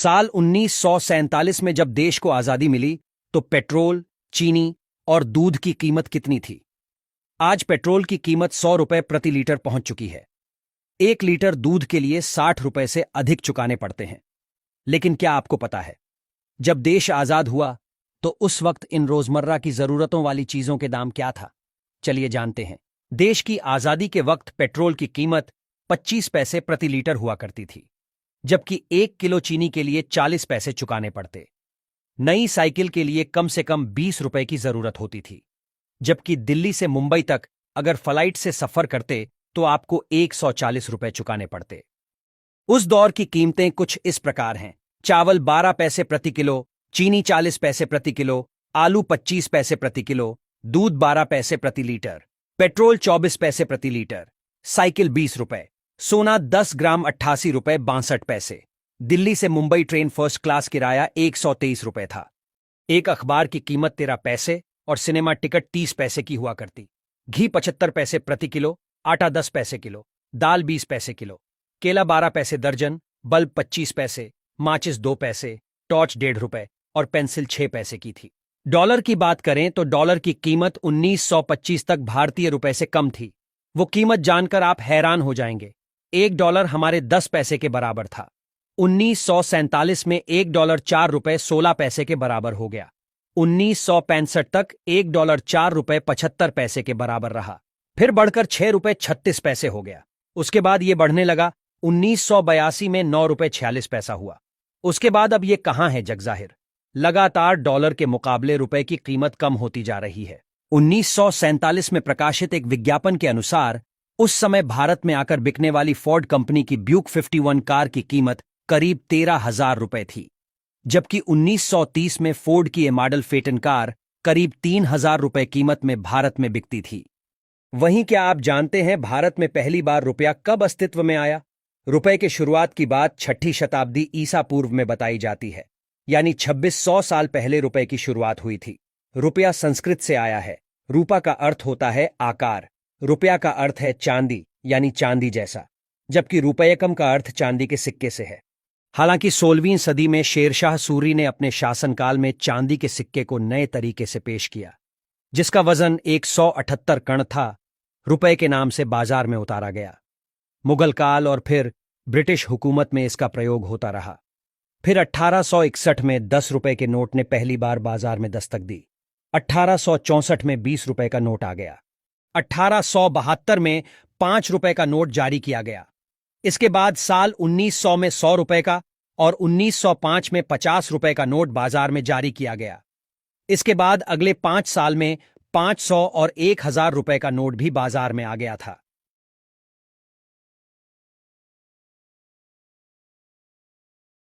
साल 1947 में जब देश को आजादी मिली तो पेट्रोल, चीनी और दूध की कीमत कितनी थी? आज पेट्रोल की कीमत 100 रुपए प्रति लीटर पहुंच चुकी है। 1 लीटर दूध के लिए 60 रुपए से अधिक चुकाने पड़ते हैं। लेकिन क्या आपको पता है, जब देश आजाद हुआ तो उस वक्त इन रोजमर्रा की जरूरतों वाली चीजों के दाम क्या था? चलिए जानते हैं। देश की आजादी के वक्त पेट्रोल की कीमत 25 पैसे प्रति लीटर हुआ करती थी, जबकि 1 किलो चीनी के लिए 40 पैसे चुकाने पड़ते। नई साइकिल के लिए कम से कम 20 रुपए की जरूरत होती थी, जबकि दिल्ली से मुंबई तक अगर फ्लाइट से सफर करते तो आपको 140 रुपए चुकाने पड़ते। उस दौर की कीमतें कुछ इस प्रकार हैं: चावल 12 पैसे प्रति किलो, चीनी 40 पैसे प्रति किलो, आलू 25 पैसे प्रति किलो, दूध 12 पैसे प्रति लीटर, पेट्रोल 24 पैसे प्रति लीटर, साइकिल 20 रुपए, सोना 10 ग्राम 88 रुपए 62 पैसे। दिल्ली से मुंबई ट्रेन फर्स्ट क्लास किराया 123 रुपए था। एक अखबार की कीमत 13 पैसे और सिनेमा टिकट 30 पैसे की हुआ करती। घी 75 पैसे प्रति किलो, आटा 10 पैसे किलो, दाल 20 पैसे किलो, केला 12 पैसे दर्जन, बल्ब 25 पैसे, माचिस 2 पैसे, टॉर्च 1.5 रुपए और पेंसिल 6 पैसे की थी। डॉलर की बात करें तो डॉलर की कीमत 1925 तक भारतीय रुपए से कम थी। वो कीमत जानकर आप हैरान हो जाएंगे। 1 डॉलर हमारे 10 पैसे के बराबर था। 1947 में 1 डॉलर 4 रुपए 16 पैसे के बराबर हो गया। 1965 तक 1 डॉलर 4 रुपए 75 पैसे के बराबर रहा, फिर बढ़कर 6 रुपए 36 पैसे हो गया। उसके बाद ये बढ़ने लगा। 1982 में 9 रुपए 46 पैसा हुआ। उसके बाद अब ये कहां है जगजाहिर। लगातार डॉलर के मुकाबले रुपए की कीमत कम होती जा रही है। 1947 में प्रकाशित एक विज्ञापन के अनुसार उस समय भारत में आकर बिकने वाली फोर्ड कंपनी की ब्यूक 51 कार की कीमत करीब 13,000 रुपए थी, जबकि 1930 में फोर्ड की ये मॉडल फेटन कार करीब 3,000 रुपए कीमत में भारत में बिकती थी। वहीं क्या आप जानते हैं भारत में पहली बार रुपया कब अस्तित्व में आया? रुपए के शुरुआत की बात 6ठी शताब्दी ईसा पूर्व में बताई जाती है, यानी 2600 साल पहले रुपए की शुरुआत हुई थी। रुपया संस्कृत से आया है। रूपा का अर्थ होता है आकार, रुपया का अर्थ है चांदी यानी चांदी जैसा, जबकि रुपयकम का अर्थ चांदी के सिक्के से है। हालांकि 16वीं सदी में शेरशाह सूरी ने अपने शासनकाल में चांदी के सिक्के को नए तरीके से पेश किया, जिसका वजन 178 कण था। रुपए के नाम से बाजार में उतारा गया। मुगल काल और फिर ब्रिटिश हुकूमत में इसका प्रयोग होता रहा। फिर 1861 में 10 रुपए के नोट ने पहली बार बाजार में दस्तक दी। 1864 में 20 रुपए का नोट आ गया। 1872 में 5 रुपए का नोट जारी किया गया। इसके बाद साल 1900 में 100 रुपए का और 1905 में 50 रुपए का नोट बाजार में जारी किया गया। इसके बाद अगले 5 साल में 500 और 1000 रुपए का नोट भी बाजार में आ गया था।